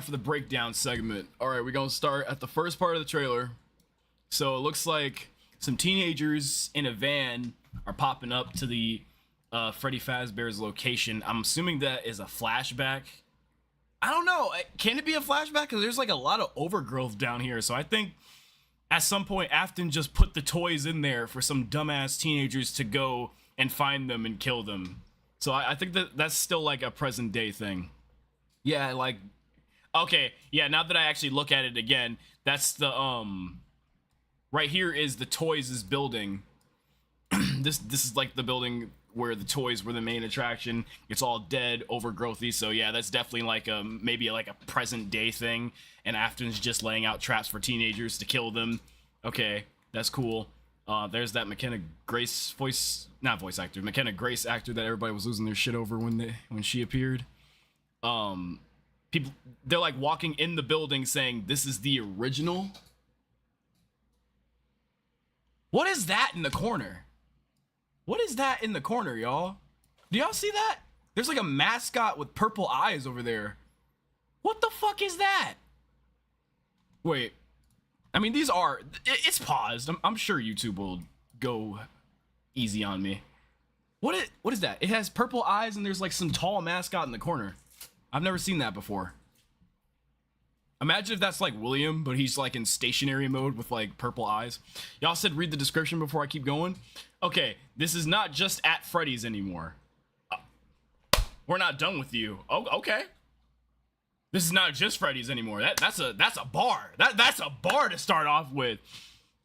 For the breakdown segment. All right, we're gonna start at the first part of the trailer. So it looks like some teenagers in a van are popping up to the Freddy Fazbear's location. I'm assuming that is a flashback. I don't know. Can it be a flashback? Because there's like a lot of overgrowth down here. So I think at some point Afton just put the toys in there for some dumbass teenagers to go and find them and kill them. So I think that that's still like a present day thing. Yeah, like, okay, yeah, now that I actually look at it again, that's the, right here is the Toys' building. This is like the building where the toys were the main attraction. It's all dead, overgrowthy, so yeah, that's definitely like a, maybe like a present day thing, and Afton's just laying out traps for teenagers to kill them. Okay, that's cool. There's that McKenna Grace McKenna Grace actor that everybody was losing their shit over when she appeared. People, they're like walking in the building saying this is the original. What is that in the corner? What is that in the corner, y'all? Do y'all see that? There's like a mascot with purple eyes over there. What the fuck is that? Wait, I mean, these are, it's paused. I'm sure YouTube will go easy on me. What is that? It has purple eyes and there's like some tall mascot in the corner. I've never seen that before. Imagine if that's like William, but he's like in stationary mode with like purple eyes. Y'all said read the description before I keep going. Okay, this is not just at Freddy's anymore. We're not done with you. Oh, okay. This is not just Freddy's anymore. That's a bar. That's a bar to start off with.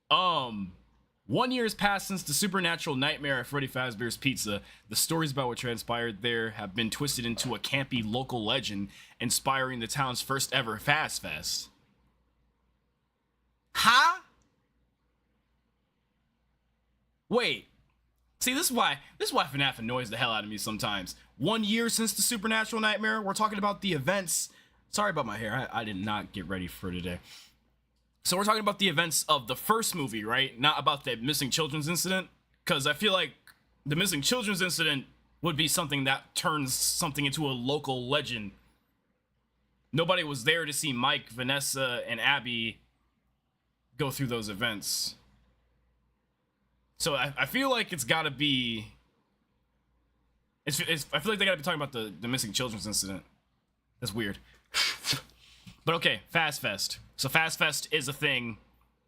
1 year has passed since the supernatural nightmare at Freddy Fazbear's Pizza. The stories about what transpired there have been twisted into a campy local legend, inspiring the town's first ever Fast Fest. Huh? Wait. See, this is why FNAF annoys the hell out of me sometimes. 1 year since the supernatural nightmare. We're talking about the events. Sorry about my hair. I did not get ready for today. So we're talking about the events of the first movie, right? Not about the missing children's incident. Because I feel like the missing children's incident would be something that turns something into a local legend. Nobody was there to see Mike, Vanessa, and Abby go through those events. So I feel like it's gotta be... I feel like they gotta be talking about the missing children's incident. That's weird. But okay, Fast Fest. So Fast Fest is a thing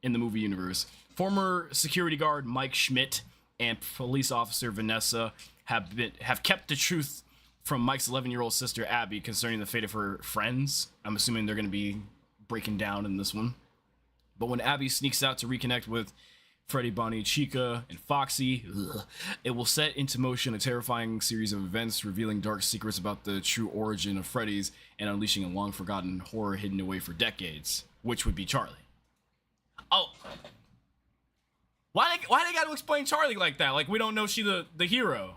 in the movie universe. Former security guard Mike Schmidt and police officer Vanessa have kept the truth from Mike's 11-year-old sister Abby concerning the fate of her friends. I'm assuming they're going to be breaking down in this one. But when Abby sneaks out to reconnect with Freddy, Bonnie, Chica, and Foxy, it will set into motion a terrifying series of events revealing dark secrets about the true origin of Freddy's and unleashing a long-forgotten horror hidden away for decades, which would be Charlie. Oh. Why they gotta explain Charlie like that? Like, we don't know she's the hero.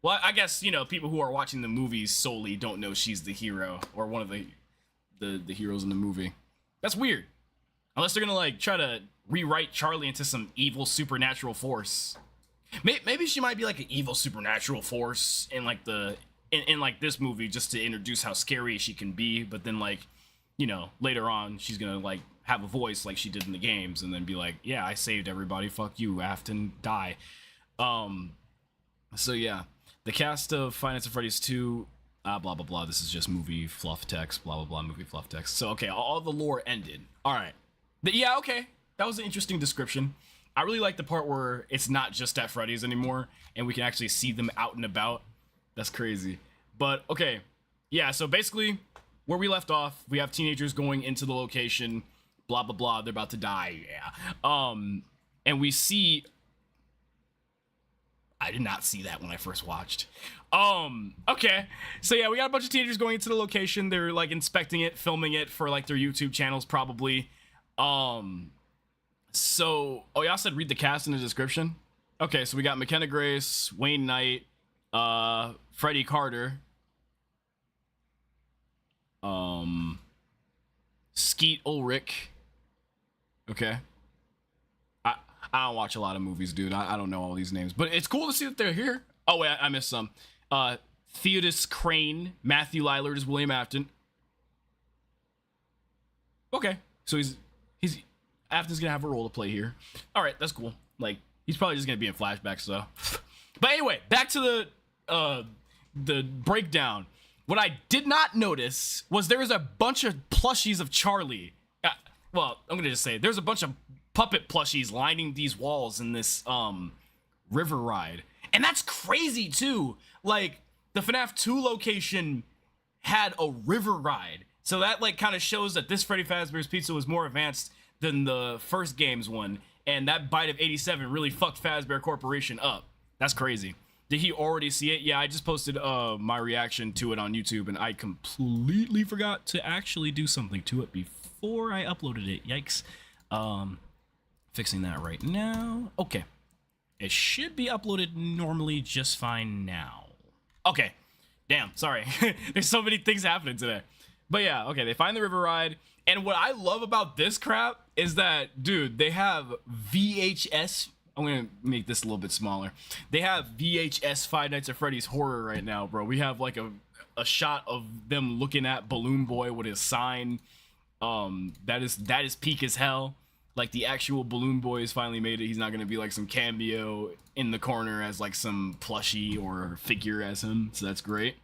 Well, I guess, you know, people who are watching the movies solely don't know she's the hero, or one of the heroes in the movie. That's weird. Unless they're gonna, like, try to rewrite Charlie into some evil supernatural force. Maybe she might be like an evil supernatural force in like in like this movie, just to introduce how scary she can be. But then, like, you know, later on she's gonna like have a voice like she did in the games, and then be like, yeah, I saved everybody, fuck you, Afton, die. So yeah, the cast of Finance of Freddy's 2, blah blah blah, this is just movie fluff text, blah blah blah, movie fluff text. So okay, all the lore ended. All right, yeah, okay, that was an interesting description. I really like the part where it's not just at Freddy's anymore, and we can actually see them out and about. That's crazy. But okay, yeah, so basically where we left off, we have teenagers going into the location, blah blah blah, they're about to die, yeah. And we see, I did not see that when I first watched. Okay, so yeah, we got a bunch of teenagers going into the location. They're like inspecting it, filming it for like their YouTube channels probably. So, oh, y'all said read the cast in the description? Okay, so we got McKenna Grace, Wayne Knight, Freddie Carter, Skeet Ulrich. Okay. I don't watch a lot of movies, dude. I don't know all these names, but it's cool to see that they're here. Oh, wait, I missed some. Theodis Crane, Matthew Lillard is William Afton. So he's Afton's gonna have a role to play here. All right, that's cool. Like, he's probably just gonna be in flashbacks though. But anyway, back to the breakdown. What I did not notice was there was a bunch of plushies of Charlie. Well, I'm gonna just say there's a bunch of puppet plushies lining these walls in this river ride, and that's crazy too. Like, the FNAF 2 location had a river ride, so that like kind of shows that this Freddy Fazbear's Pizza was more advanced than the first game's one, and that bite of 87 really fucked Fazbear Corporation up. That's crazy. Did he already see it? Yeah, I just posted my reaction to it on YouTube, and I completely forgot to actually do something to it before I uploaded it. Yikes. Fixing that right now. Okay. It should be uploaded normally just fine now. Okay. Damn, sorry. There's so many things happening today. But yeah, okay, they find the river ride. And what I love about this crap is that, dude, they have VHS. I'm gonna make this a little bit smaller. They have VHS Five Nights at Freddy's horror right now, bro. We have like a shot of them looking at Balloon Boy with his sign. That is peak as hell. Like, the actual Balloon Boy has finally made it. He's not gonna be like some cameo in the corner as like some plushie or figure as him. So that's great.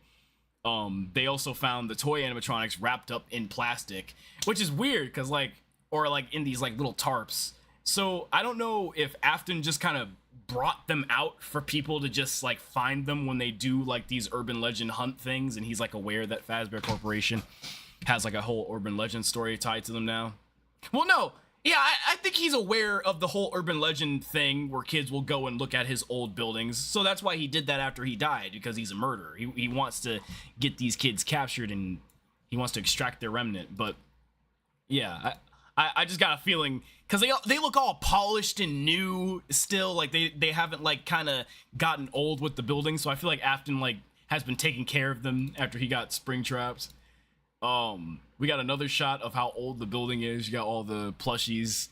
They also found the toy animatronics wrapped up in plastic, which is weird because like, or like in these like little tarps. So I don't know if Afton just kind of brought them out for people to just like find them when they do like these urban legend hunt things, and he's like aware that Fazbear Corporation has like a whole urban legend story tied to them now. Well, no. Yeah, I think he's aware of the whole urban legend thing where kids will go and look at his old buildings. So that's why he did that after he died, because he's a murderer. He wants to get these kids captured and he wants to extract their remnant. But yeah, I just got a feeling, because they look all polished and new still. Like they haven't like kind of gotten old with the building. So I feel like Afton like has been taking care of them after he got spring traps. We got another shot of how old the building is. You got all the plushies,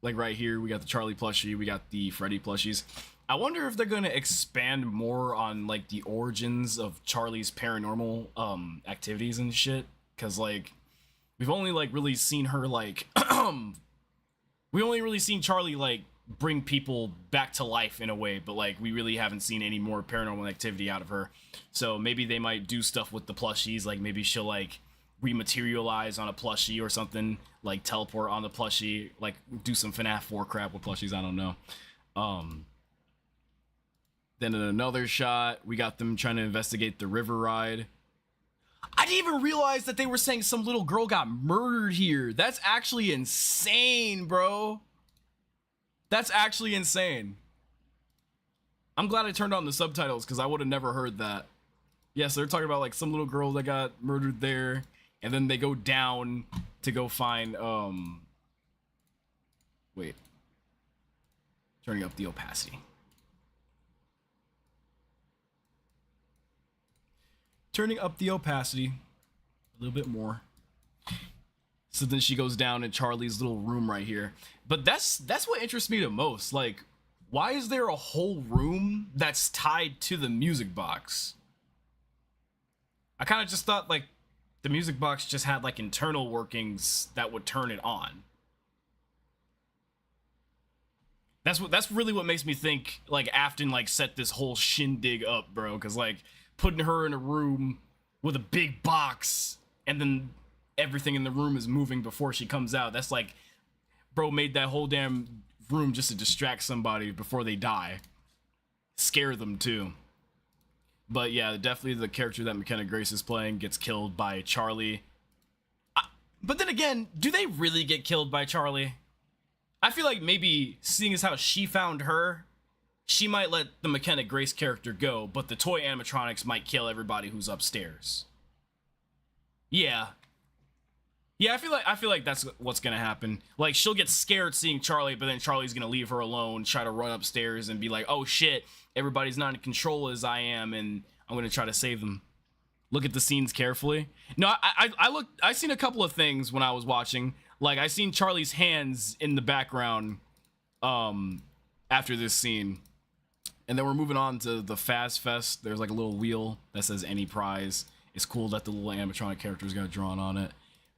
like right here. We got the Charlie plushie. We got the Freddy plushies. I wonder if they're gonna expand more on like the origins of Charlie's paranormal activities and shit. Cause like we've only like really seen her like we only really seen Charlie like bring people back to life in a way, but like we really haven't seen any more paranormal activity out of her. So maybe they might do stuff with the plushies. Like maybe she'll like rematerialize on a plushie or something, like teleport on the plushie, like do some FNAF 4 crap with plushies. I don't know. Then in another shot, we got them trying to investigate the river ride. I didn't even realize that they were saying some little girl got murdered here. That's actually insane, bro. That's actually insane. I'm glad I turned on the subtitles because I would have never heard that. Yes, they're talking about like some little girl that got murdered there. And then they go down to go find, wait. Turning up the opacity. Turning up the opacity a little bit more. So then she goes down in Charlie's little room right here. But that's what interests me the most. Like, why is there a whole room that's tied to the music box? I kind of just thought like the music box just had like internal workings that would turn it on. That's really what makes me think like Afton like set this whole shindig up, bro. Cause like putting her in a room with a big box and then everything in the room is moving before she comes out. That's like, bro made that whole damn room just to distract somebody before they die. Scare them too. But yeah, definitely the character that McKenna Grace is playing gets killed by Charlie. But then again, do they really get killed by Charlie? I feel like maybe, seeing as how she found her, she might let the McKenna Grace character go, but the toy animatronics might kill everybody who's upstairs. Yeah. Yeah, I feel like that's what's gonna happen. Like, she'll get scared seeing Charlie, but then Charlie's gonna leave her alone, try to run upstairs and be like, oh shit, everybody's not in control as I am, and I'm gonna try to save them. Look at the scenes carefully. No, I seen a couple of things when I was watching. Like, I seen Charlie's hands in the background after this scene. And then we're moving on to the Faz Fest. There's like a little wheel that says any prize. It's cool that the little animatronic characters got drawn on it.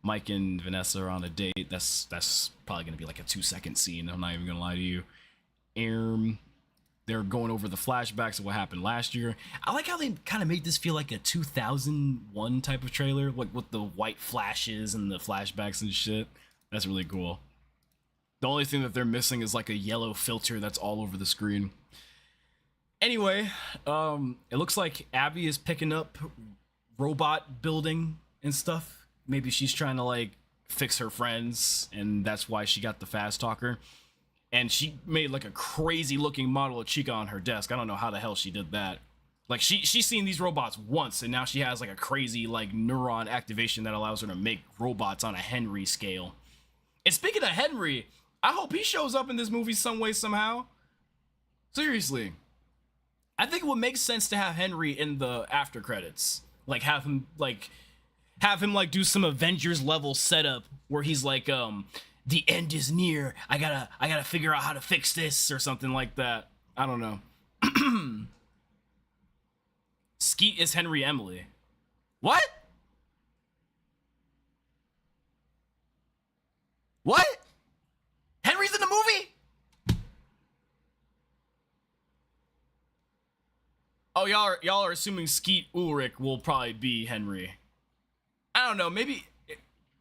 Mike and Vanessa are on a date. That's probably gonna be like a 2-second scene. I'm not even gonna lie to you. They're going over the flashbacks of what happened last year. I like how they kind of made this feel like a 2001 type of trailer, like with the white flashes and the flashbacks and shit. That's really cool. The only thing that they're missing is like a yellow filter that's all over the screen. Anyway, it looks like Abby is picking up robot building and stuff. Maybe she's trying to like fix her friends, and that's why she got the fast talker. And she made like a crazy looking model of Chica on her desk. I don't know how the hell she did that. Like she's seen these robots once, and now she has like a crazy like neuron activation that allows her to make robots on a Henry scale. And speaking of Henry, I hope he shows up in this movie some way, somehow. Seriously. I think it would make sense to have Henry in the after credits. Like have him do some Avengers level setup where he's like, the end is near. I gotta figure out how to fix this or something like that. I don't know. Skeet is Henry Emily. What? What? Henry's in the movie? Oh, y'all are assuming Skeet Ulrich will probably be Henry. I don't know, maybe.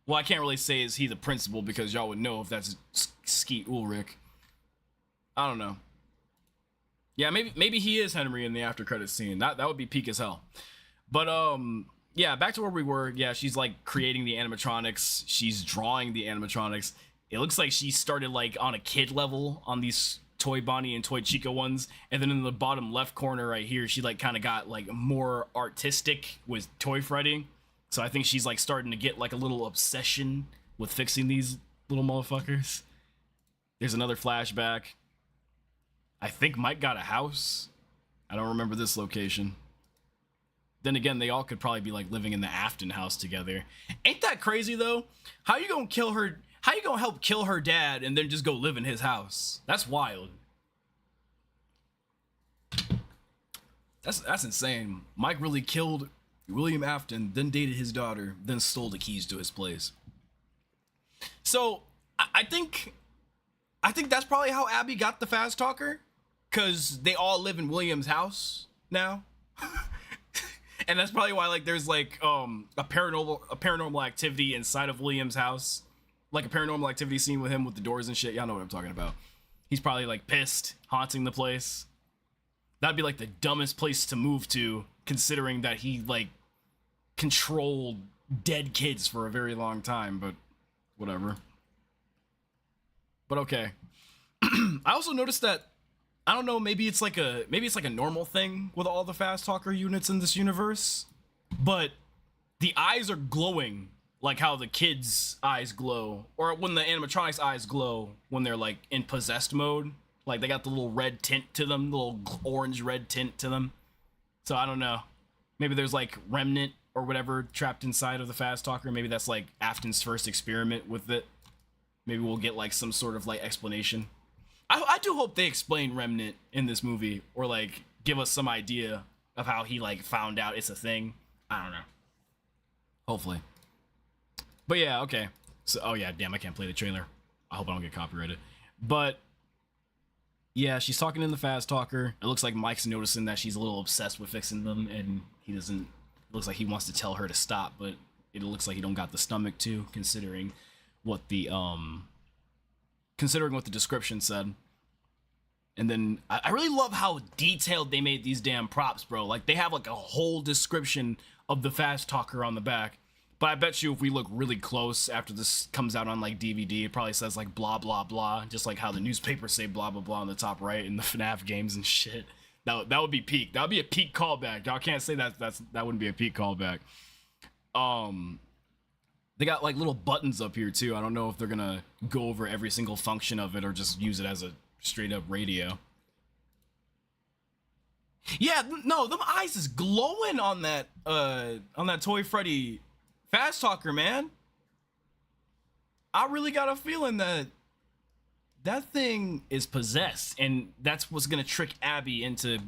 Well, I can't really say is he the principal because y'all would know if that's Skeet Ulrich. I don't know. Yeah, maybe he is Henry in the after credits scene. That would be peak as hell. But yeah, back to where we were. Yeah, she's like creating the animatronics. She's drawing the animatronics. It looks like she started like on a kid level on these Toy Bonnie and Toy Chica ones, and then in the bottom left corner right here, she like kind of got like more artistic with Toy Freddy. So I think she's like starting to get like a little obsession with fixing these little motherfuckers. There's another flashback. I think Mike got a house. I don't remember this location. Then again, they all could probably be like living in the Afton house together. Ain't that crazy though? How you gonna kill her? How you gonna help kill her dad and then just go live in his house? That's wild. That's insane. Mike really killed William Afton, then dated his daughter, then stole the keys to his place. So I think that's probably how Abby got the fast talker, because they all live in William's house now. And that's probably why like there's like a paranormal activity inside of William's house, like a paranormal activity scene with him with the doors and shit. Y'all know what I'm talking about. He's probably like pissed, haunting the place. That'd be like the dumbest place to move to, considering that he like controlled dead kids for a very long time, but whatever. But okay. I also noticed that, I don't know, maybe it's like a normal thing with all the fast talker units in this universe, but the eyes are glowing like how the kids' eyes glow, or when the animatronics' eyes glow when they're like in possessed mode. Like they got the little red tint to them, the little orange red tint to them. So I don't know. Maybe there's like remnant or whatever trapped inside of the fast talker. Maybe that's like Afton's first experiment with it. Maybe we'll get like some sort of like explanation. I do hope they explain remnant in this movie, or like give us some idea of how he like found out it's a thing. I don't know. Hopefully. But yeah, okay. So, oh yeah, damn, I can't play the trailer. I hope I don't get copyrighted. But yeah, she's talking in the fast talker. It looks like Mike's noticing that she's a little obsessed with fixing them, and he doesn't. It looks like he wants to tell her to stop, but it looks like he don't got the stomach to, considering what the description said. And then I really love how detailed they made these damn props, bro. Like they have like a whole description of the fast talker on the back. But I bet you if we look really close after this comes out on like DVD, it probably says like blah blah blah, just like how the newspapers say blah blah blah on the top right in the FNAF games and shit. That would be peak. That would be a peak callback. Y'all can't say that wouldn't be a peak callback. They got like little buttons up here too. I don't know if they're gonna go over every single function of it or just use it as a straight up radio. Yeah, no, them eyes is glowing on that Toy Freddy fast talker, man. I really got a feeling that thing is possessed, and that's what's gonna trick Abby into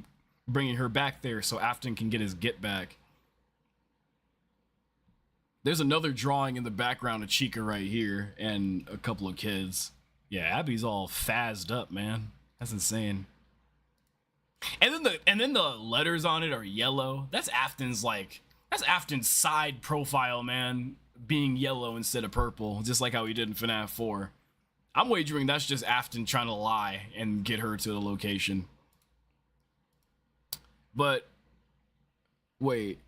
bringing her back there so Afton can get his get back. There's another drawing in the background of Chica right here, and a couple of kids. Yeah, Abby's all fazzed up, man. That's insane. And then the letters on it are yellow. That's Afton's side profile, man, being yellow instead of purple, just like how he did in FNAF 4. I'm wagering that's just Afton trying to lie and get her to the location. But wait.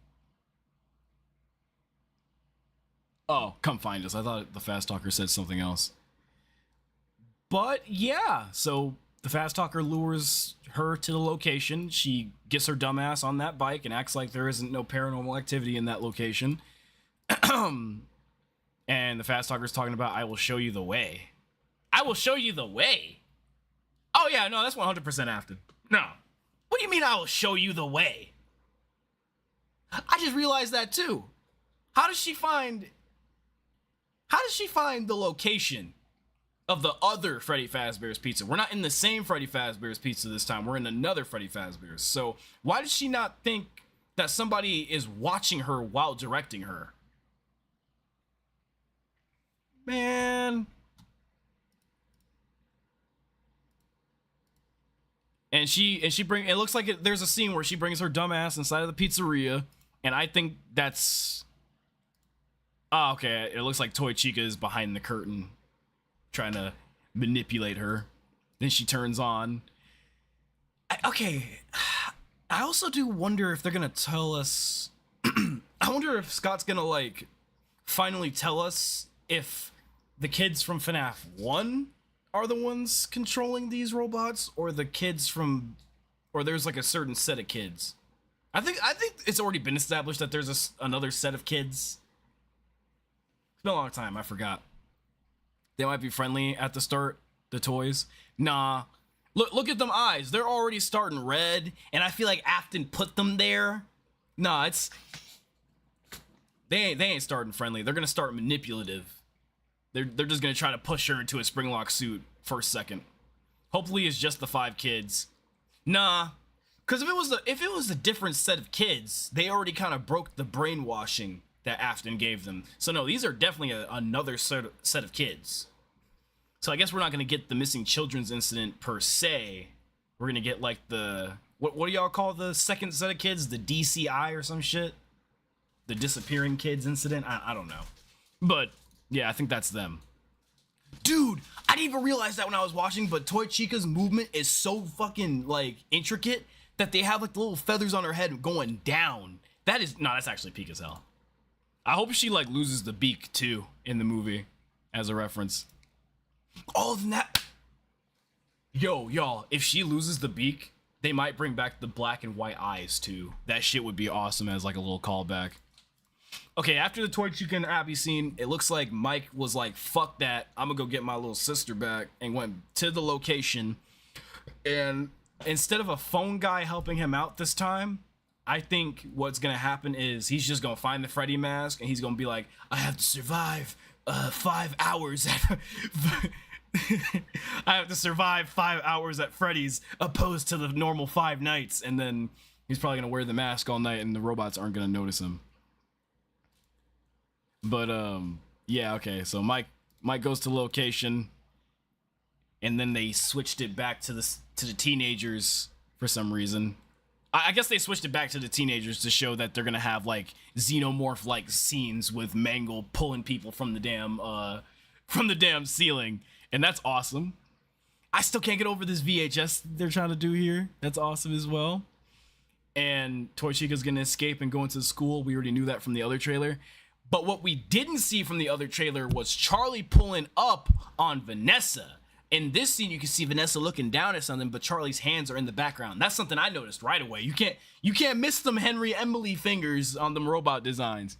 Oh, come find us. I thought the Fast Talker said something else. But yeah, so the Fast Talker lures her to the location. She gets her dumbass on that bike and acts like there isn't no paranormal activity in that location. And the Fast Talker's talking about, I will show you the way. I will show you the way. Oh yeah, no, that's 100% Afton. No. What do you mean I will show you the way? I just realized that too. How does she find the location of the other Freddy Fazbear's Pizza? We're not in the same Freddy Fazbear's Pizza this time. We're in another Freddy Fazbear's. So why does she not think that somebody is watching her while directing her? Man. And it looks like there's a scene where she brings her dumbass inside of the pizzeria, and I think that's... Oh, okay, it looks like Toy Chica is behind the curtain trying to manipulate her. Then she turns on. Okay, I also do wonder if they're gonna tell us... I wonder if Scott's gonna, like, finally tell us if the kids from FNAF 1 are the ones controlling these robots, or the kids from... Or there's, like, a certain set of kids. I think it's already been established that there's another set of kids. It's been a long time, I forgot. They might be friendly at the start, the toys. Nah. Look at them eyes. They're already starting red, and I feel like Afton put them there. Nah, it's... They ain't starting friendly. They're gonna start manipulative. They're just gonna try to push her into a springlock suit first second. Hopefully it's just the 5 kids. Nah. Because if it was a different set of kids, they already kind of broke the brainwashing that Afton gave them. So no, these are definitely another set of kids. So I guess we're not going to get the missing children's incident per se. We're going to get like the... What do y'all call the second set of kids? The DCI or some shit? The disappearing kids incident? I don't know. But yeah, I think that's them. Dude, I didn't even realize that when I was watching, but Toy Chica's movement is so fucking like intricate that they have like the little feathers on her head going down. That's actually peak as hell. I hope she like loses the beak too in the movie as a reference. Oh, that. Yo, y'all, if she loses the beak, they might bring back the black and white eyes too. That shit would be awesome as like a little callback. Okay, after the Toy Chica and Abby scene, it looks like Mike was like, fuck that, I'm gonna go get my little sister back, and went to the location. And instead of a phone guy helping him out this time, I think what's gonna happen is he's just gonna find the Freddy mask, and he's gonna be like, I have to survive 5 hours at... I have to survive 5 hours at Freddy's opposed to the normal 5 nights. And then he's probably gonna wear the mask all night and the robots aren't gonna notice him. But yeah, okay, so Mike goes to location, and then they switched it back to the teenagers for some reason. I guess they switched it back to the teenagers to show that they're gonna have like xenomorph like scenes with Mangle pulling people from the damn ceiling. And that's awesome. I still can't get over this VHS they're trying to do here. That's awesome as well. And Toy Chica's gonna escape and go into school. We already knew that from the other trailer. But what we didn't see from the other trailer was Charlie pulling up on Vanessa. In this scene, you can see Vanessa looking down at something, but Charlie's hands are in the background. That's something I noticed right away. You can't miss them Henry Emily fingers on them robot designs.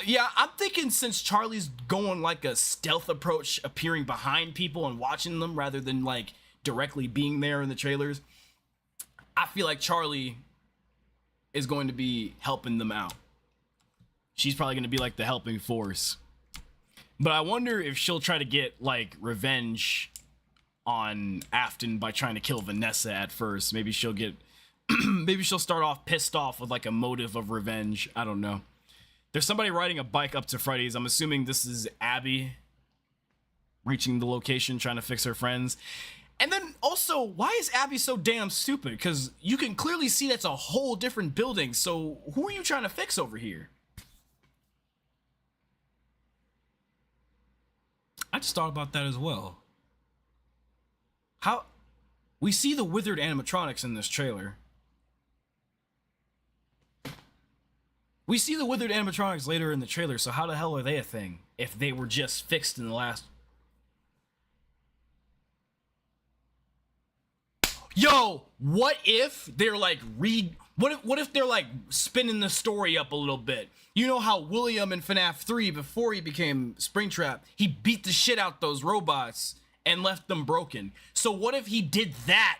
Yeah, I'm thinking since Charlie's going like a stealth approach, appearing behind people and watching them rather than like directly being there in the trailers, I feel like Charlie is going to be helping them out. She's probably going to be like the helping force. But I wonder if she'll try to get like revenge on Afton by trying to kill Vanessa at first. Maybe she'll start off pissed off with like a motive of revenge. I don't know. There's somebody riding a bike up to Freddy's. I'm assuming this is Abby reaching the location, trying to fix her friends. And then also, why is Abby so damn stupid? Because you can clearly see that's a whole different building. So who are you trying to fix over here? I just thought about that as well. How we see the withered animatronics in this trailer. We see the withered animatronics later in the trailer, so how the hell are they a thing if they were just fixed in the last... Yo, what if they're like what if they're like spinning the story up a little bit? You know how William in FNAF 3, before he became Springtrap, he beat the shit out those robots and left them broken. So what if he did that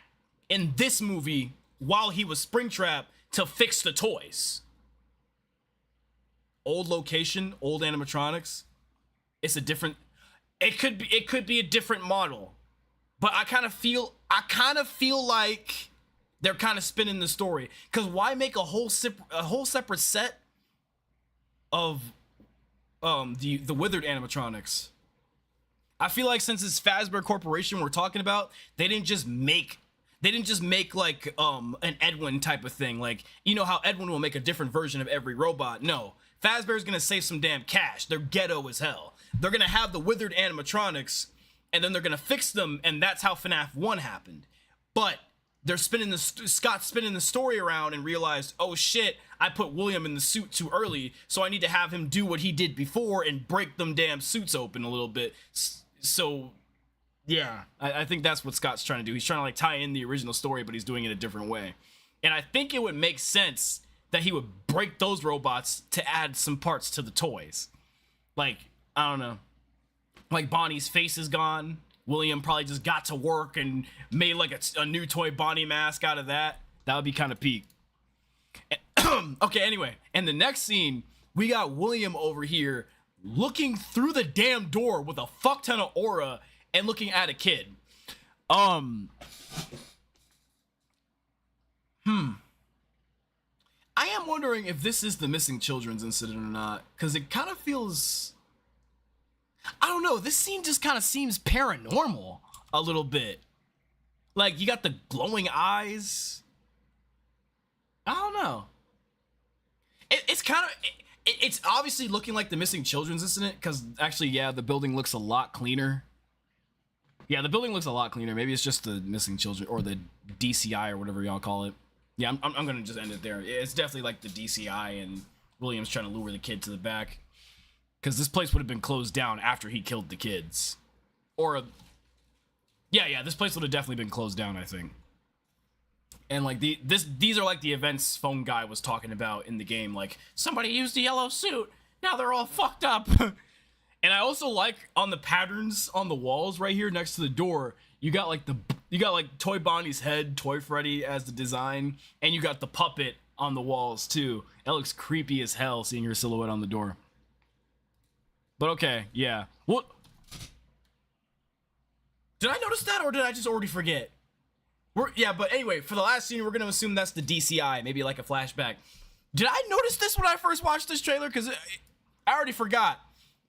in this movie while he was Springtrap to fix the toys? Old location, old animatronics. It's a different... It could be a different model. But I kind of feel like they're kind of spinning the story. Because why make a whole separate set of the withered animatronics? I feel like since it's Fazbear Corporation we're talking about, they didn't just make like an Edwin type of thing. Like, you know how Edwin will make a different version of every robot. No, Fazbear's gonna save some damn cash. They're ghetto as hell. They're gonna have the withered animatronics, and then they're gonna fix them, and that's how FNAF 1 happened. But they're Scott's spinning the story around and realized, oh shit, I put William in the suit too early, so I need to have him do what he did before and break them damn suits open a little bit. So yeah, I think that's what Scott's trying to do. He's trying to like tie in the original story, but he's doing it a different way. And I think it would make sense that he would break those robots to add some parts to the toys. Like, I don't know. Like Bonnie's face is gone. William probably just got to work and made like a new toy Bonnie mask out of that. That would be kind of peak. Okay, anyway. In the next scene, we got William over here looking through the damn door with a fuck ton of aura and looking at a kid. I am wondering if this is the missing children's incident or not, because it kind of feels... I don't know, this scene just kind of seems paranormal a little bit. Like, you got the glowing eyes. I don't know. It's kind of... It's obviously looking like the missing children's incident, because actually, yeah, the building looks a lot cleaner. Yeah, the building looks a lot cleaner. Maybe it's just the missing children, or the DCI, or whatever y'all call it. Yeah, I'm gonna just end it there. It's definitely like the DCI, and William's trying to lure the kid to the back. Because this place would have been closed down after he killed the kids. Or, yeah, this place would have definitely been closed down, I think. And like these are like the events phone guy was talking about in the game. Like, somebody used a yellow suit, now they're all fucked up. And I also like on the patterns on the walls right here next to the door, you got like Toy Bonnie's head, Toy Freddy as the design, and you got the puppet on the walls too. That looks creepy as hell, seeing your silhouette on the door. But okay, yeah. What? Did I notice that, or did I just already forget? Yeah, but anyway, for the last scene, we're gonna assume that's the DCI, maybe like a flashback. Did I notice this when I first watched this trailer? Because I already forgot.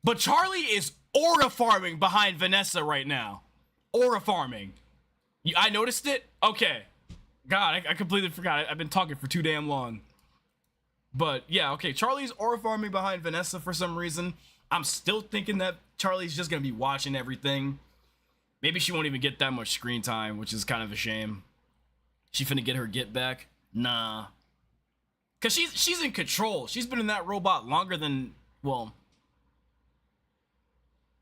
But Charlie is aura farming behind Vanessa right now. Aura farming. I noticed it? Okay. God, I completely forgot. I've been talking for too damn long. But yeah, okay. Charlie's aura farming behind Vanessa for some reason. I'm still thinking that Charlie's just gonna be watching everything. Maybe she won't even get that much screen time, which is kind of a shame. She finna get her get back? Nah. Cause she's in control. She's been in that robot longer than, well,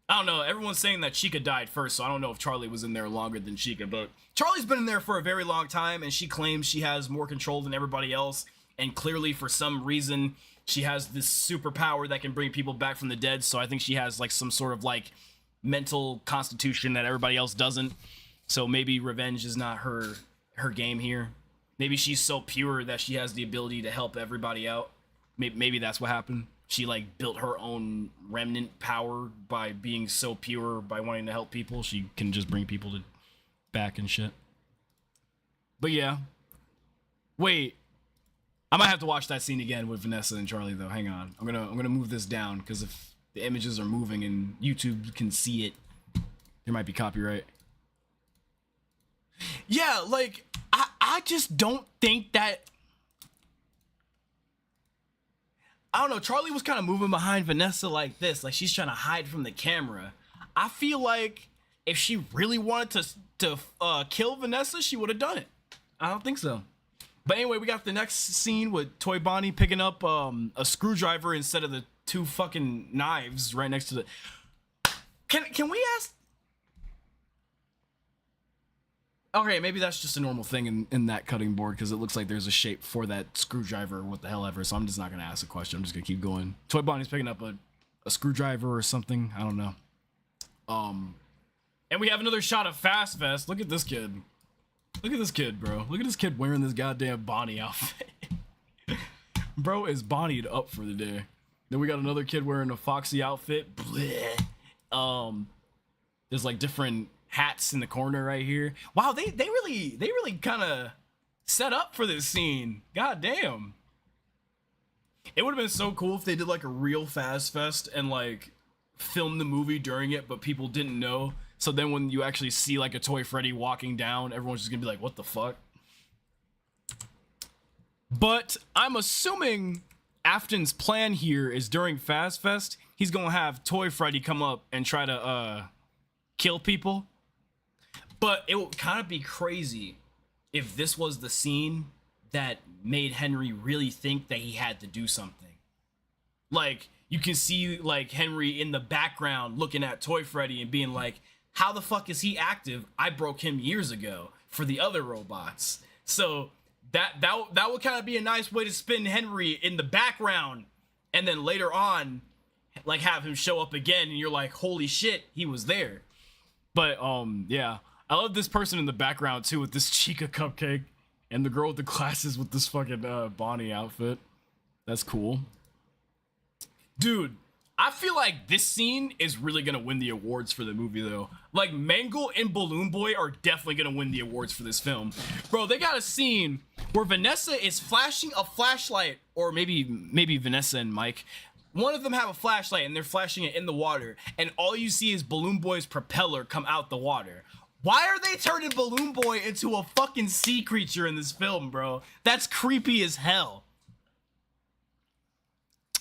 I don't know. Everyone's saying that Chica died first, so I don't know if Charlie was in there longer than Chica, but Charlie's been in there for a very long time, and she claims she has more control than everybody else, and clearly for some reason she has this superpower that can bring people back from the dead, so I think she has like some sort of like mental constitution that everybody else doesn't. So maybe revenge is not her game here. Maybe she's so pure that she has the ability to help everybody out. Maybe that's what happened. She like built her own remnant power by being so pure, by wanting to help people. She can just bring people back and shit. But yeah. Wait. I might have to watch that scene again with Vanessa and Charlie though. Hang on. I'm gonna move this down because if the images are moving and YouTube can see it, there might be copyright. Yeah, like I just don't think that. I don't know. Charlie was kind of moving behind Vanessa like this, like she's trying to hide from the camera. I feel like if she really wanted to kill Vanessa, she would have done it. I don't think so. But anyway, we got the next scene with Toy Bonnie picking up a screwdriver instead of the two fucking knives right next to the. Can we ask? Okay, maybe that's just a normal thing in that cutting board because it looks like there's a shape for that screwdriver or what the hell ever. So I'm just not gonna ask a question. I'm just gonna keep going. Toy Bonnie's picking up a screwdriver or something. I don't know. And we have another shot of Fast Fest. Look at this kid. Look at this kid, bro. Look at this kid wearing this goddamn Bonnie outfit. Bro is Bonnied up for the day. Then we got another kid wearing a Foxy outfit. Bleh. There's like different hats in the corner right here. Wow, they really kind of set up for this scene. God damn. It would have been so cool if they did like a real Fast Fest and like filmed the movie during it, but people didn't know. So then when you actually see like a Toy Freddy walking down, everyone's just gonna be like, what the fuck? But I'm assuming Afton's plan here is during Fast Fest, he's gonna have Toy Freddy come up and try to kill people. But it would kind of be crazy if this was the scene that made Henry really think that he had to do something. Like, you can see like Henry in the background looking at Toy Freddy and being like, how the fuck is he active? I broke him years ago for the other robots. So that would kind of be a nice way to spin Henry in the background, and then later on like have him show up again and you're like, holy shit, he was there. But yeah, I love this person in the background too with this Chica cupcake and the girl with the glasses with this fucking Bonnie outfit. That's cool. Dude, I feel like this scene is really gonna win the awards for the movie though. Like Mangle and Balloon Boy are definitely gonna win the awards for this film. Bro, they got a scene where Vanessa is flashing a flashlight, or maybe Vanessa and Mike. One of them have a flashlight and they're flashing it in the water, and all you see is Balloon Boy's propeller come out the water. Why are they turning Balloon Boy into a fucking sea creature in this film, bro? That's creepy as hell.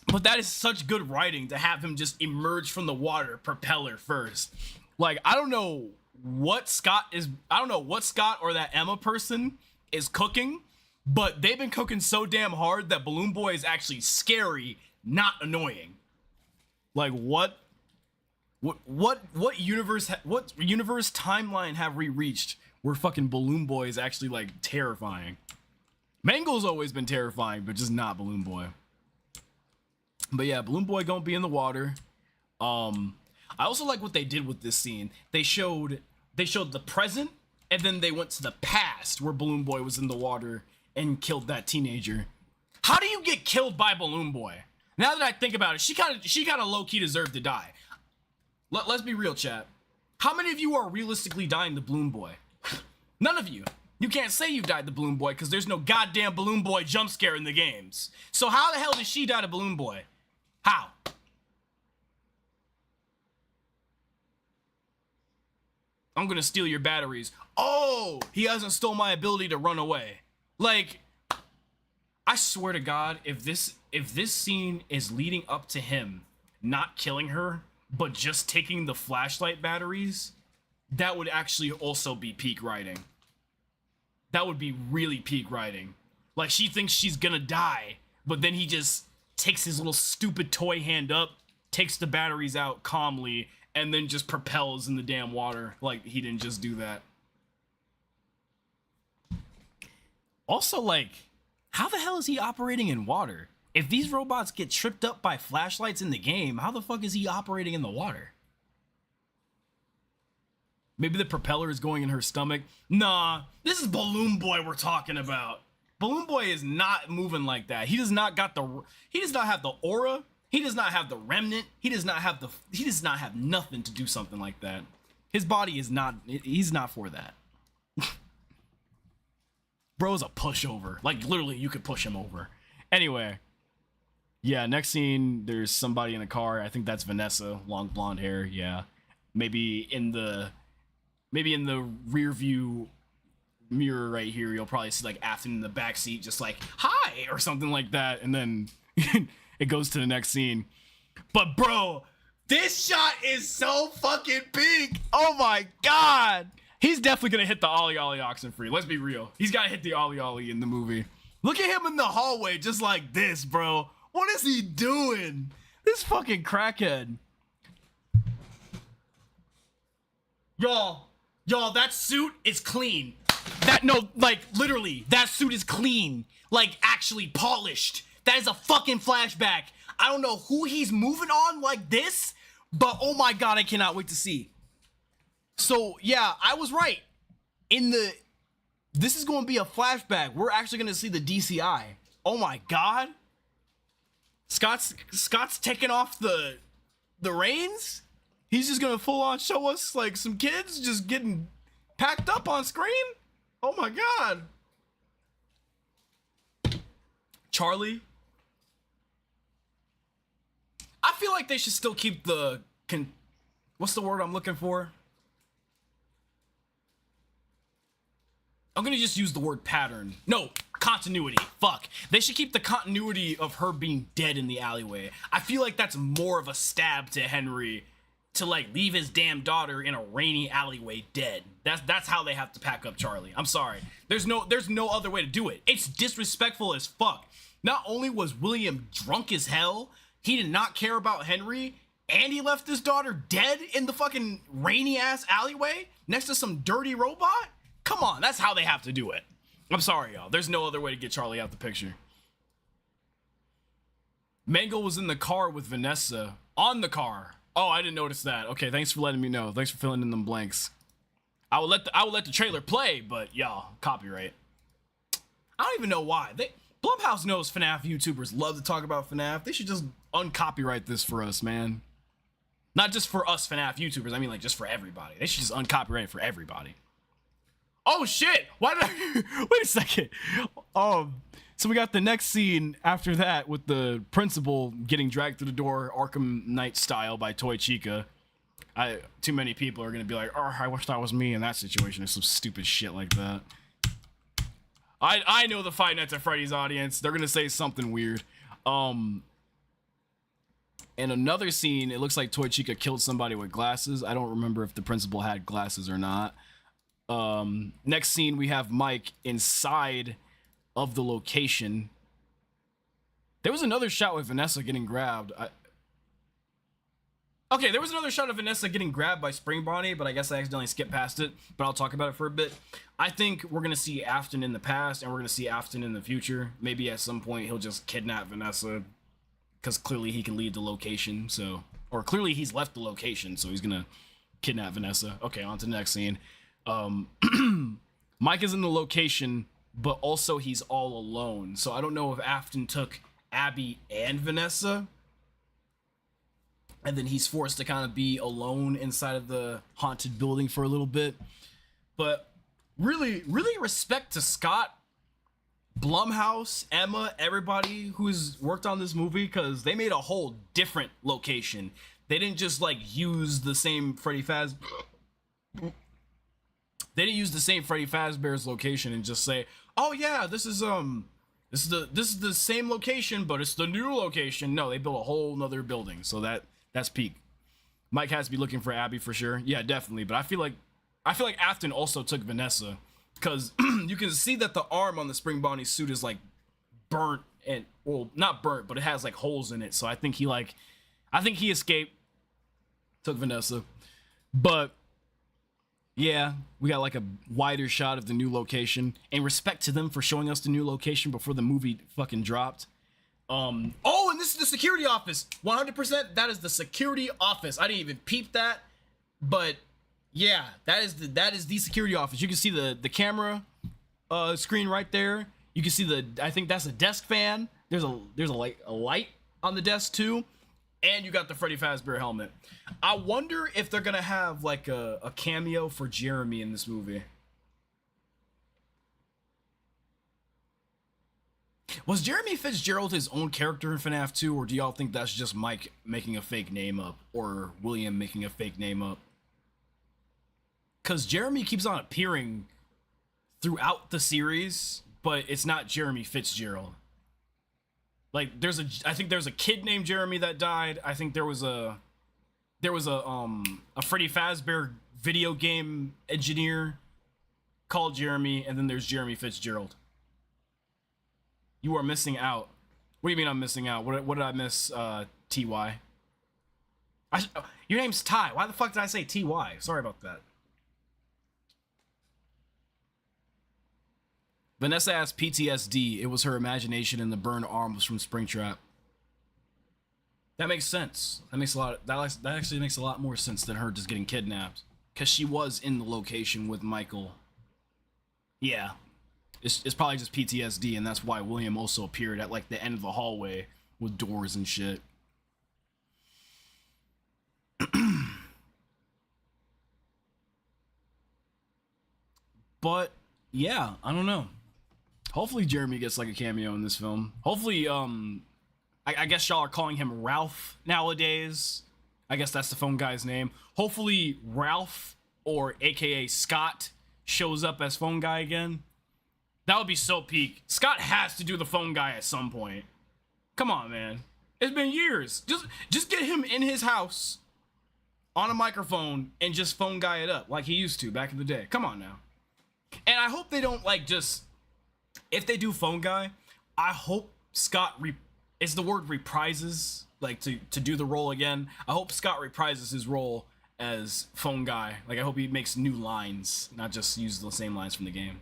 But that is such good writing to have him just emerge from the water, propeller first. Like, I don't know what Scott or that Emma person is cooking, but they've been cooking so damn hard that Balloon Boy is actually scary, not annoying. Like, what universe timeline have we reached where fucking Balloon Boy is actually like terrifying? Mangle's always been terrifying, but just not Balloon Boy. But yeah, Balloon Boy gonna be in the water. I also like what they did with this scene. They showed the present, and then they went to the past where Balloon Boy was in the water and killed that teenager. How do you get killed by Balloon Boy? Now that I think about it, she kind of low-key deserved to die. Let's be real, chat. How many of you are realistically dying to Balloon Boy? None of you. You can't say you've died to Balloon Boy because there's no goddamn Balloon Boy jump scare in the games. So how the hell did she die to Balloon Boy? How? I'm gonna steal your batteries. Oh, he hasn't stole my ability to run away. Like, I swear to God, if this scene is leading up to him not killing her, but just taking the flashlight batteries, that would actually also be peak writing. That would be really peak writing. Like, she thinks she's gonna die, but then he just takes his little stupid toy hand up, takes the batteries out calmly, and then just propels in the damn water. Like, he didn't just do that. Also, like, how the hell is he operating in water? If these robots get tripped up by flashlights in the game, how the fuck is he operating in the water? Maybe the propeller is going in her stomach. Nah, this is Balloon Boy we're talking about. Balloon Boy is not moving like that. He does not have the aura. He does not have the remnant. He does not have nothing to do something like that. His body is not, he's not for that. bro's a pushover. Like, literally, you could push him over. Anyway, yeah, next scene, there's somebody in a car. I think that's Vanessa, long blonde hair. Yeah, maybe in the rear view mirror right here, you'll probably see like Afton in the back seat, just like hi or something like that, and then it goes to the next scene. But bro, this shot is so fucking big. Oh my god, he's definitely gonna hit the ollie ollie oxen free. Let's be real, he's gotta hit the ollie ollie in the movie. Look at him in the hallway, just like this, bro. What is he doing? This fucking crackhead. Y'all, that suit is clean. Literally, that suit is clean. Like, actually polished. That is a fucking flashback. I don't know who he's moving on like this, but oh my god, I cannot wait to see. So, yeah, I was right. This is going to be a flashback. We're actually going to see the DCI. Oh my god. Scott's taking off the reins. He's just going to full on show us like some kids just getting packed up on screen. Oh my god. Charlie. I feel like they should still keep the what's the word I'm looking for? I'm gonna just use the word pattern. No, continuity. Fuck. They should keep the continuity of her being dead in the alleyway. I feel like that's more of a stab to Henry to like leave his damn daughter in a rainy alleyway dead. That's how they have to pack up Charlie. I'm sorry. There's no other way to do it. It's disrespectful as fuck. Not only was William drunk as hell, he did not care about Henry, and he left his daughter dead in the fucking rainy ass alleyway next to some dirty robot? Come on, that's how they have to do it. I'm sorry, y'all. There's no other way to get Charlie out the picture. Mangle was in the car with Vanessa. On the car. Oh, I didn't notice that. Okay, thanks for letting me know. Thanks for filling in them blanks. I will let the trailer play, but y'all, copyright. I don't even know why. Blumhouse knows FNAF YouTubers love to talk about FNAF. They should just uncopyright this for us, man. Not just for us FNAF YouTubers. I mean, like, just for everybody. They should just uncopyright it for everybody. Oh shit! Why did I wait a second? So we got the next scene after that with the principal getting dragged through the door, Arkham Knight style by Toy Chica. Too many people are gonna be like, "Oh, I wish that was me in that situation," or some stupid shit like that. I know the Five Nights at Freddy's audience. They're gonna say something weird. In another scene, it looks like Toy Chica killed somebody with glasses. I don't remember if the principal had glasses or not. Next scene, we have Mike inside of the location. There was another shot with Vanessa getting grabbed. Okay, there was another shot of Vanessa getting grabbed by Spring Bonnie, but I guess I accidentally skipped past it, but I'll talk about it for a bit. I think we're gonna see Afton in the past, and we're gonna see Afton in the future. Maybe at some point he'll just kidnap Vanessa, because clearly he can leave the location, or clearly he's left the location, so he's gonna kidnap Vanessa. Okay, on to the next scene. Mike is in the location, but also he's all alone. So I don't know if Afton took Abby and Vanessa, and then he's forced to kind of be alone inside of the haunted building for a little bit. But really, really respect to Scott, Blumhouse, Emma, everybody who's worked on this movie, because they made a whole different location. They didn't just like use the same Freddy Fazbear's location and just say, "Oh yeah, this is the same location, but it's the new location." No, they built a whole nother building, so that's peak. Mike has to be looking for Abby for sure. Yeah, definitely. But I feel like Afton also took Vanessa, because you can see that the arm on the Spring Bonnie suit is like burnt, and well, not burnt, but it has like holes in it. So I think he escaped, took Vanessa, but. Yeah, we got like a wider shot of the new location, and respect to them for showing us the new location before the movie fucking dropped. Oh, and this is the security office. 100%, that is the security office. I didn't even peep that, but yeah, that is the security office. You can see the camera screen right there. You can see I think that's a desk fan. There's a light on the desk too. And you got the Freddy Fazbear helmet. I wonder if they're gonna have like a cameo for Jeremy in this movie. Was Jeremy Fitzgerald his own character in FNAF 2, or do y'all think that's just Mike making a fake name up, or William making a fake name up? Because Jeremy keeps on appearing throughout the series, but it's not Jeremy Fitzgerald. Like, I think there's a kid named Jeremy that died. I think there was a Freddy Fazbear video game engineer called Jeremy, and then there's Jeremy Fitzgerald. You are missing out. What do you mean I'm missing out? What did I miss, TY? Your name's Ty. Why the fuck did I say TY? Sorry about that. Vanessa asked PTSD. It was her imagination and the burned arm was from Springtrap. That makes sense. That actually makes a lot more sense than her just getting kidnapped. Because she was in the location with Michael. Yeah. It's probably just PTSD, and that's why William also appeared at, like, the end of the hallway with doors and shit. But, yeah, I don't know. Hopefully Jeremy gets, like, a cameo in this film. Hopefully, I guess y'all are calling him Ralph nowadays. I guess that's the phone guy's name. Hopefully Ralph, or AKA Scott, shows up as phone guy again. That would be so peak. Scott has to do the phone guy at some point. Come on, man. It's been years. Just get him in his house on a microphone and just phone guy it up like he used to back in the day. Come on now. And I hope they don't, like, just... If they do phone guy, I hope Scott is the word reprises, like, to do the role again. I hope Scott reprises his role as phone guy. Like, I hope he makes new lines, not just use the same lines from the game.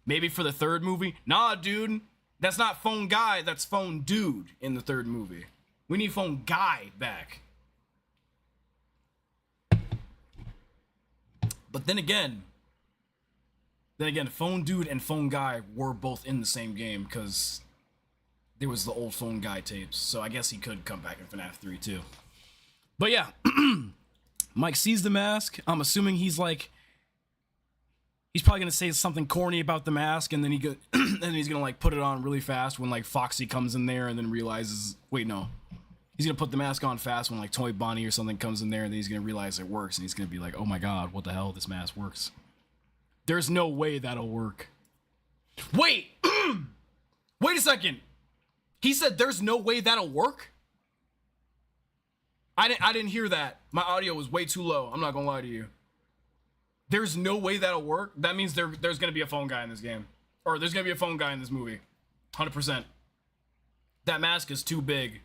Maybe for the third movie? Nah, dude. That's not phone guy, that's phone dude in the third movie. We need phone guy back. But then again, phone dude and phone guy were both in the same game because there was the old phone guy tapes. So I guess he could come back in FNAF 3 too. But yeah, Mike sees the mask. I'm assuming he's like, he's probably gonna say something corny about the mask, and then he's gonna like put it on really fast when like Foxy comes in there, and then realizes, wait, no, he's gonna put the mask on fast when like Toy Bonnie or something comes in there, and then he's gonna realize it works, and he's gonna be like, oh my god, what the hell, this mask works. There's no way that'll work. Wait, wait a second. He said there's no way that'll work? I didn't hear that. My audio was way too low. I'm not gonna lie to you. There's no way that'll work? That means there's gonna be a phone guy in this game. Or there's gonna be a phone guy in this movie. 100%. That mask is too big.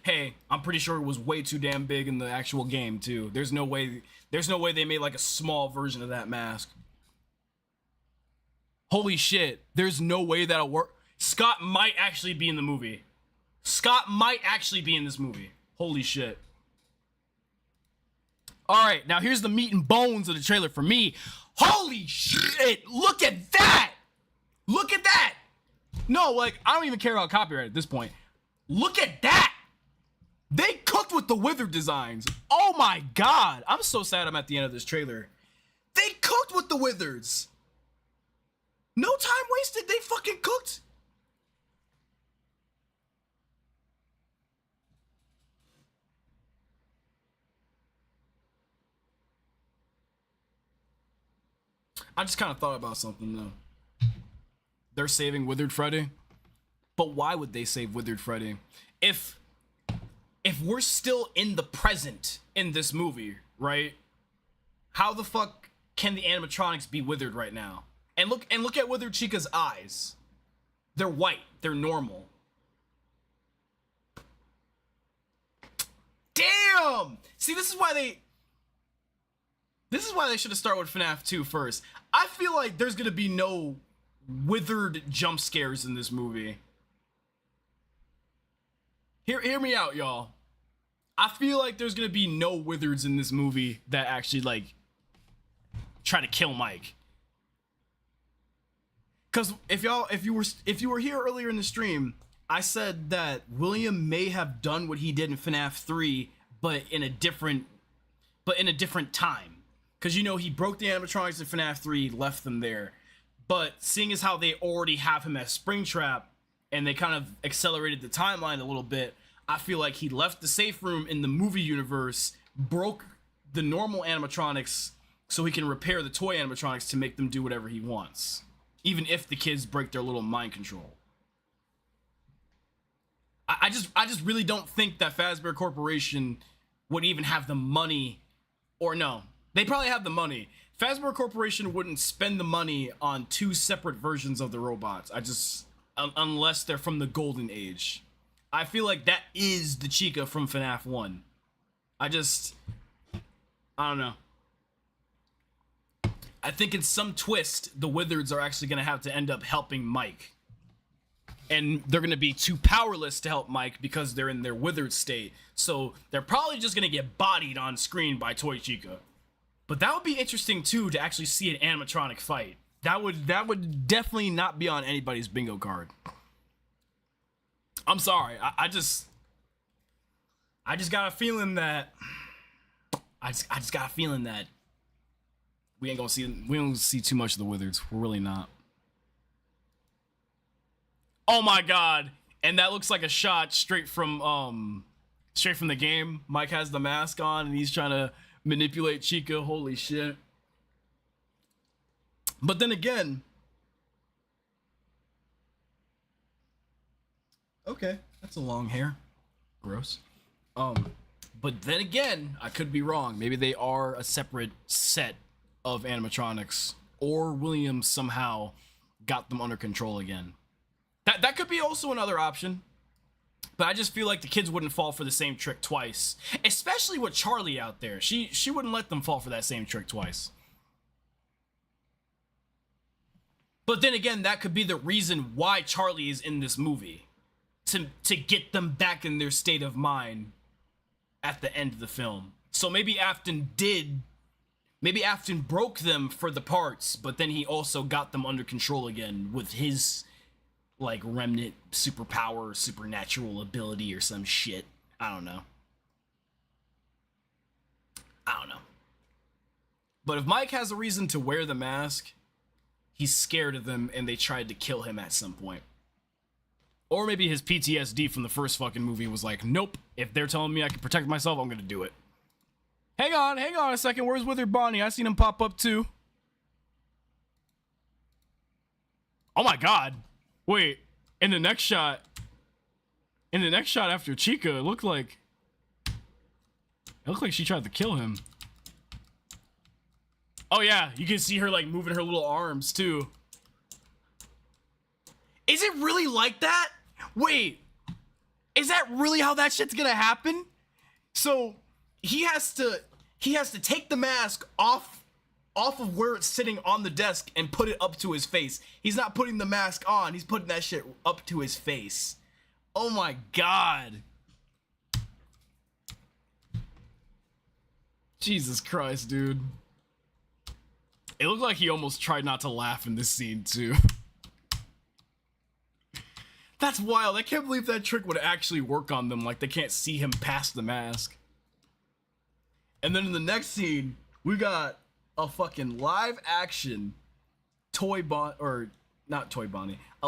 Hey, I'm pretty sure it was way too damn big in the actual game too. There's no way they made like a small version of that mask. Holy shit, there's no way that'll work. Scott might actually be in the movie. Scott might actually be in this movie. Holy shit. Alright, now here's the meat and bones of the trailer for me. Holy shit, look at that! Look at that! No, like, I don't even care about copyright at this point. Look at that! They cooked with the Withered designs. Oh my god, I'm so sad I'm at the end of this trailer. They cooked with the Withers. No time wasted, they fucking cooked. I just kind of thought about something though. They're saving Withered Freddy, but why would they save Withered Freddy? If we're still in the present in this movie, right? How the fuck can the animatronics be withered right now? And look at Withered Chica's eyes. They're white. They're normal. Damn! See, this is why they should have started with FNAF 2 first. I feel like there's gonna be no withered jump scares in this movie. Hear me out, y'all. I feel like there's gonna be no withers in this movie that actually like try to kill Mike. Cause if you were here earlier in the stream, I said that William may have done what he did in FNAF 3, but in a different time. Cause you know he broke the animatronics in FNAF 3, left them there. But seeing as how they already have him as Springtrap, and they kind of accelerated the timeline a little bit. I feel like he left the safe room in the movie universe, broke the normal animatronics so he can repair the toy animatronics to make them do whatever he wants, even if the kids break their little mind control. I just really don't think that Fazbear Corporation would even have the money, or no, they probably have the money. Fazbear Corporation wouldn't spend the money on two separate versions of the robots. Unless they're from the golden age. I feel like that is the Chica from FNAF 1. I don't know. I think in some twist, the Withereds are actually going to have to end up helping Mike. And they're going to be too powerless to help Mike because they're in their withered state. So they're probably just going to get bodied on screen by Toy Chica. But that would be interesting too, to actually see an animatronic fight. That would definitely not be on anybody's bingo card. I'm sorry. I just got a feeling that I just got a feeling that we don't see too much of the Withereds. We're really not. Oh my god. And that looks like a shot straight from the game. Mike has the mask on and he's trying to manipulate Chica. Holy shit. But then again, okay, that's a long hair. Gross. But then again, I could be wrong. Maybe they are a separate set of animatronics, or William somehow got them under control again. That could be also another option. But I just feel like the kids wouldn't fall for the same trick twice, especially with Charlie out there. She wouldn't let them fall for that same trick twice. But then again, that could be the reason why Charlie is in this movie. To get them back in their state of mind at the end of the film. So maybe Afton broke them for the parts, but then he also got them under control again with his, like, remnant superpower, supernatural ability or some shit. I don't know. But if Mike has a reason to wear the mask, he's scared of them and they tried to kill him at some point. Or maybe his PTSD from the first fucking movie was like, nope, if they're telling me I can protect myself, I'm gonna do it. Hang on a second, where's Withered Bonnie? I seen him pop up too. Oh my god. Wait, in the next shot after Chica, it looked like she tried to kill him. Oh yeah, you can see her like moving her little arms too. Is it really like that? Wait, is that really how that shit's gonna happen? So he has to take the mask off of where it's sitting on the desk and put it up to his face. He's not putting the mask on, he's putting that shit up to his face. Oh my god. Jesus Christ, dude. It looked like he almost tried not to laugh in this scene too. That's wild. I can't believe that trick would actually work on them. Like, they can't see him past the mask. And then in the next scene, we got a fucking live action a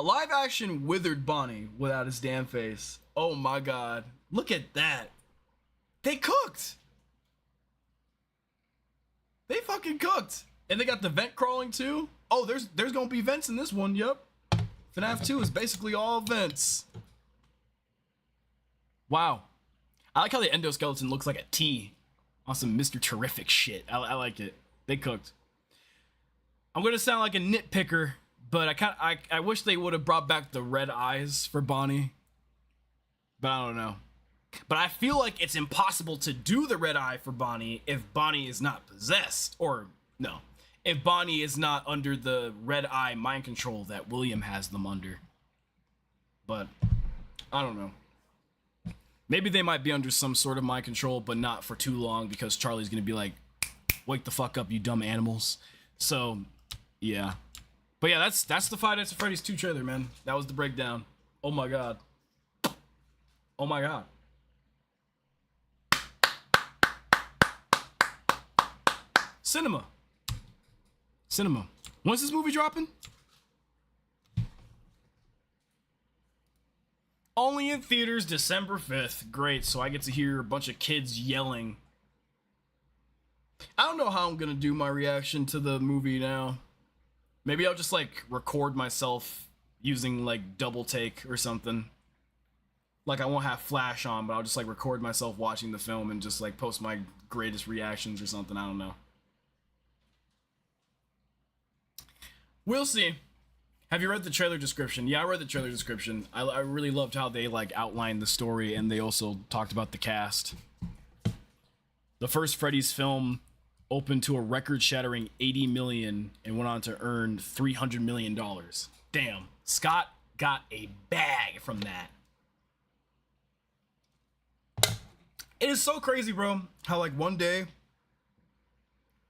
live action Withered Bonnie without his damn face. Oh my god. Look at that. They cooked. They fucking cooked. And they got the vent crawling too. Oh, there's gonna be vents in this one. Yep. FNAF 2 is basically all vents. Wow. I like how the endoskeleton looks like a T on some Mr. Terrific shit. I like it. They cooked. I'm gonna sound like a nitpicker, but I wish they would have brought back the red eyes for Bonnie. But I don't know. But I feel like it's impossible to do the red eye for Bonnie if Bonnie is not possessed. Or, no. If Bonnie is not under the red eye mind control that William has them under. But, I don't know. Maybe they might be under some sort of mind control, but not for too long, because Charlie's gonna be like, wake the fuck up, you dumb animals. So, yeah. But yeah, that's the Five Nights at Freddy's 2 trailer, man. That was the breakdown. Oh my god. Oh my god. Cinema. When's this movie dropping? Only in theaters December 5th. Great, so I get to hear a bunch of kids yelling. I don't know how I'm gonna do my reaction to the movie now. Maybe I'll just like record myself using like double take or something. Like I won't have flash on, but I'll just like record myself watching the film and just like post my greatest reactions or something. I don't know. We'll see. Have you read the trailer description? Yeah, I read the trailer description. I really loved how they like outlined the story, and they also talked about the cast. The first Freddy's film opened to a record-shattering $80 million and went on to earn $300 million. Damn, Scott got a bag from that. It is so crazy, bro, how like one day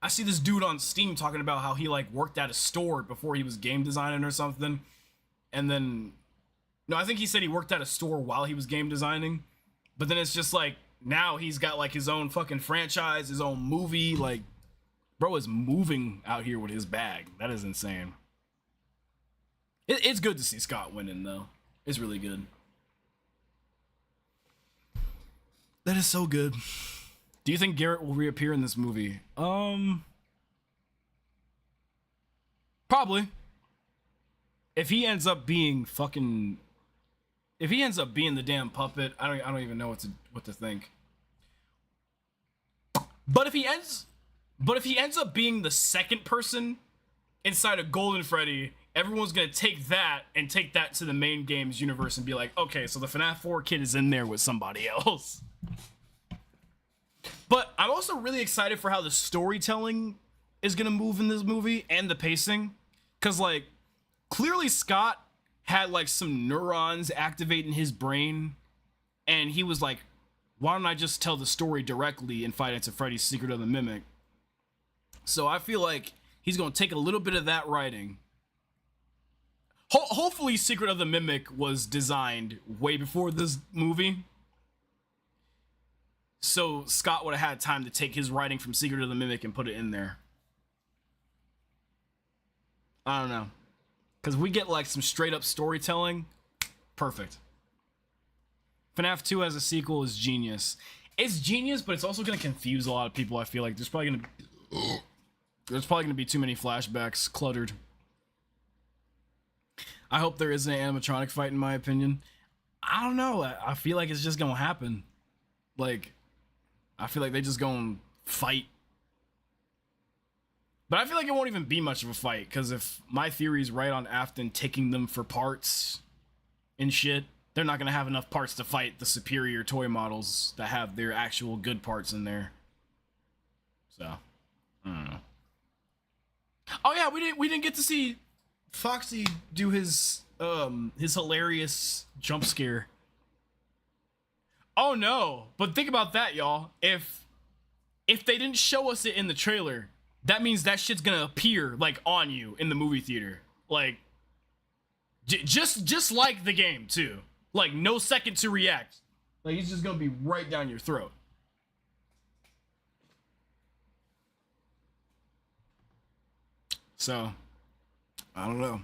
I see this dude on Steam talking about how he like worked at a store before he was game designing or something. And then, no, I think he said he worked at a store while he was game designing. But then it's just like, now he's got like his own fucking franchise, his own movie. Like, bro is moving out here with his bag. That is insane. It's good to see Scott winning though. It's really good. That is so good. Do you think Garrett will reappear in this movie? Probably. If he ends up being fucking, if he ends up being the damn puppet, I don't even know what to think. But if he ends up being the second person inside of Golden Freddy, everyone's gonna take that and take that to the main games universe and be like, okay, so the FNAF 4 kid is in there with somebody else. But I'm also really excited for how the storytelling is gonna move in this movie and the pacing, because like clearly Scott had like some neurons activate in his brain, and he was like, why don't I just tell the story directly in Five Nights at Freddy's Secret of the Mimic? So I feel like he's gonna take a little bit of that writing. Hopefully Secret of the Mimic was designed way before this movie, so Scott would have had time to take his writing from Secret of the Mimic and put it in there. I don't know. Because we get like some straight up storytelling. Perfect. FNAF 2 as a sequel is genius. It's genius, but it's also going to confuse a lot of people, I feel like. There's probably going to be too many flashbacks cluttered. I hope there isn't an animatronic fight, in my opinion. I don't know. I feel like it's just going to happen. Like, I feel like they just gonna fight. But I feel like it won't even be much of a fight, because if my theory's right on Afton taking them for parts and shit, they're not gonna have enough parts to fight the superior toy models that have their actual good parts in there. So, I don't know. Oh yeah, we didn't get to see Foxy do his hilarious jump scare. Oh no, but think about that, y'all. If they didn't show us it in the trailer, that means that shit's gonna appear like on you in the movie theater. Like just like the game too. Like no second to react. Like he's just gonna be right down your throat. So I don't know.